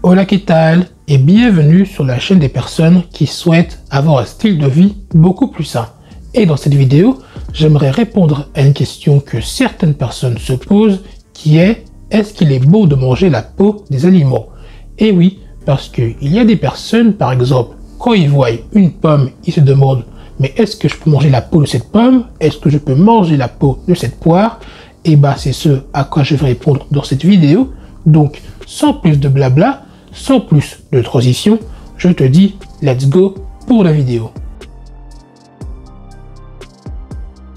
Hola, ¿qué tal? Et bienvenue sur la chaîne des personnes qui souhaitent avoir un style de vie beaucoup plus sain. Et dans cette vidéo, j'aimerais répondre à une question que certaines personnes se posent qui est: est-ce qu'il est bon de manger la peau des aliments? Et oui, parce qu'il y a des personnes, par exemple, quand ils voient une pomme, ils se demandent: mais est-ce que je peux manger la peau de cette pomme? Est-ce que je peux manger la peau de cette poire? Et bah c'est ce à quoi je vais répondre dans cette vidéo. Donc sans plus de blabla, sans plus de transition, je te dis let's go pour la vidéo.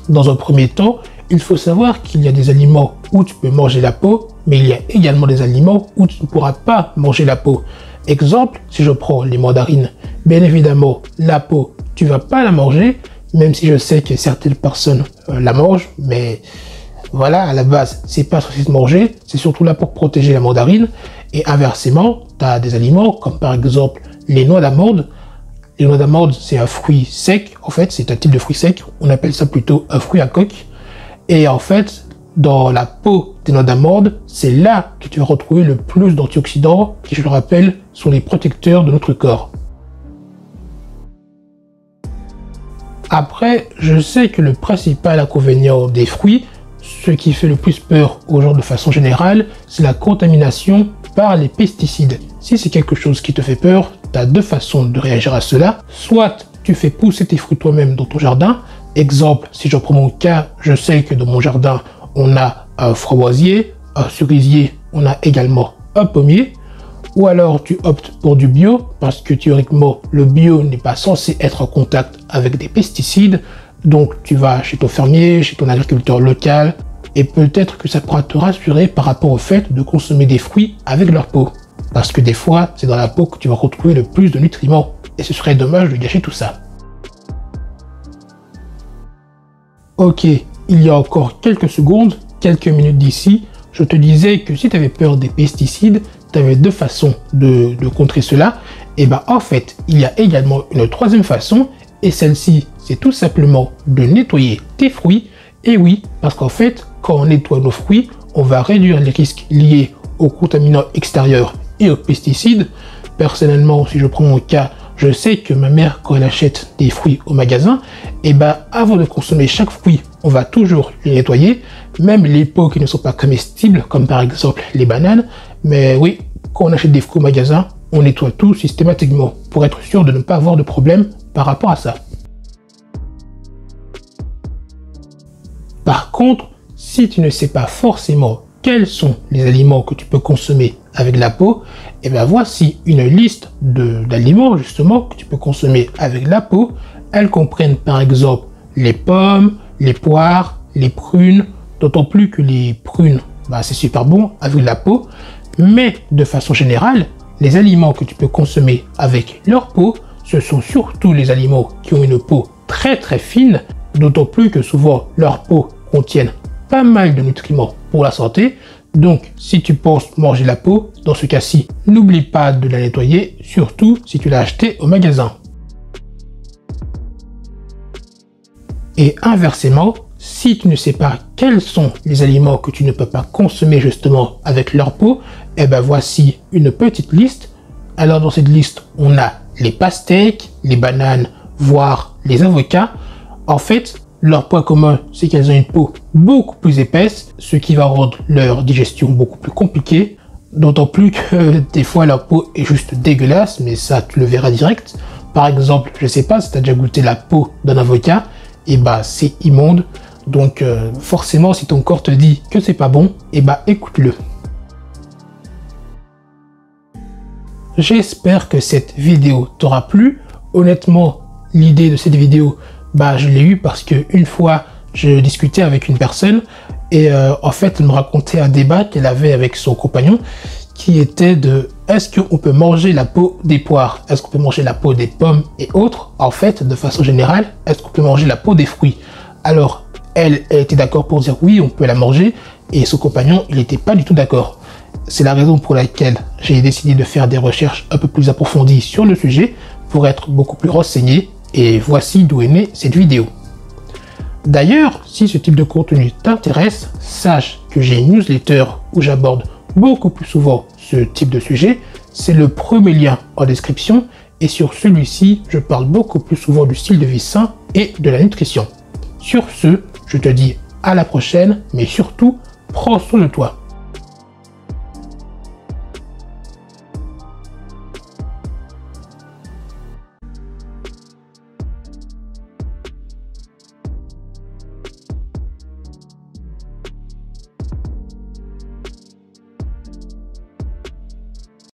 Dans un premier temps, il faut savoir qu'il y a des aliments où tu peux manger la peau, mais il y a également des aliments où tu ne pourras pas manger la peau. Exemple, si je prends les mandarines, bien évidemment, la peau, tu vas pas la manger, même si je sais que certaines personnes la mangent, mais voilà, à la base, c'est pas censé se manger, c'est surtout là pour protéger la mandarine. Et inversement, tu as des aliments comme par exemple les noix d'amande. Les noix d'amande, c'est un fruit sec, en fait, c'est un type de fruit sec, on appelle ça plutôt un fruit à coque. Et en fait, dans la peau des noix d'amande, c'est là que tu vas retrouver le plus d'antioxydants, qui, je le rappelle, sont les protecteurs de notre corps. Après, je sais que le principal inconvénient des fruits, ce qui fait le plus peur aux gens de façon générale, c'est la contamination par les pesticides. Si c'est quelque chose qui te fait peur, tu as deux façons de réagir à cela. Soit tu fais pousser tes fruits toi-même dans ton jardin. Exemple, si je prends mon cas, je sais que dans mon jardin, on a un framboisier, un cerisier, on a également un pommier. Ou alors tu optes pour du bio, parce que théoriquement, le bio n'est pas censé être en contact avec des pesticides. Donc tu vas chez ton fermier, chez ton agriculteur local, et peut-être que ça pourra te rassurer par rapport au fait de consommer des fruits avec leur peau. Parce que des fois, c'est dans la peau que tu vas retrouver le plus de nutriments, et ce serait dommage de gâcher tout ça. Ok, il y a encore quelques secondes, quelques minutes d'ici, je te disais que si tu avais peur des pesticides, tu avais deux façons de contrer cela. Et ben en fait, il y a également une troisième façon, et celle-ci, c'est tout simplement de nettoyer tes fruits. Et oui, parce qu'en fait, quand on nettoie nos fruits, on va réduire les risques liés aux contaminants extérieurs et aux pesticides. Personnellement, si je prends mon cas, je sais que ma mère, quand elle achète des fruits au magasin, et ben avant de consommer chaque fruit, on va toujours les nettoyer, même les peaux qui ne sont pas comestibles, comme par exemple les bananes. Mais oui, quand on achète des fruits au magasin, on nettoie tout systématiquement pour être sûr de ne pas avoir de problème par rapport à ça. Par contre, si tu ne sais pas forcément quels sont les aliments que tu peux consommer avec la peau, et bien voici une liste d'aliments justement que tu peux consommer avec la peau. Elles comprennent par exemple les pommes, les poires, les prunes, d'autant plus que les prunes, c'est super bon avec la peau. Mais de façon générale, les aliments que tu peux consommer avec leur peau, ce sont surtout les aliments qui ont une peau très très fine, d'autant plus que souvent leur peau contiennent pas mal de nutriments pour la santé. Donc si tu penses manger la peau, dans ce cas-ci, n'oublie pas de la nettoyer, surtout si tu l'as acheté au magasin. Et inversement, si tu ne sais pas quels sont les aliments que tu ne peux pas consommer justement avec leur peau, et ben voici une petite liste. Alors dans cette liste, on a les pastèques, les bananes, voire les avocats. En fait, leur point commun, c'est qu'elles ont une peau beaucoup plus épaisse, ce qui va rendre leur digestion beaucoup plus compliquée. D'autant plus que des fois leur peau est juste dégueulasse, mais ça tu le verras direct. Par exemple, je sais pas si tu as déjà goûté la peau d'un avocat, et bah c'est immonde. Donc forcément, si ton corps te dit que c'est pas bon, et bah écoute-le. J'espère que cette vidéo t'aura plu. Honnêtement, l'idée de cette vidéo, je l'ai eu parce que une fois, je discutais avec une personne et en fait, elle me racontait un débat qu'elle avait avec son compagnon qui était de: est-ce qu'on peut manger la peau des poires? Est-ce qu'on peut manger la peau des pommes et autres? En fait, de façon générale, est-ce qu'on peut manger la peau des fruits? Alors, elle était d'accord pour dire oui, on peut la manger, et son compagnon, il n'était pas du tout d'accord. C'est la raison pour laquelle j'ai décidé de faire des recherches un peu plus approfondies sur le sujet pour être beaucoup plus renseigné, et voici d'où est née cette vidéo. D'ailleurs, si ce type de contenu t'intéresse, sache que j'ai une newsletter où j'aborde beaucoup plus souvent ce type de sujet. c'est le premier lien en description et sur celui-ci, je parle beaucoup plus souvent du style de vie sain et de la nutrition. Sur ce, je te dis à la prochaine, mais surtout, prends soin de toi.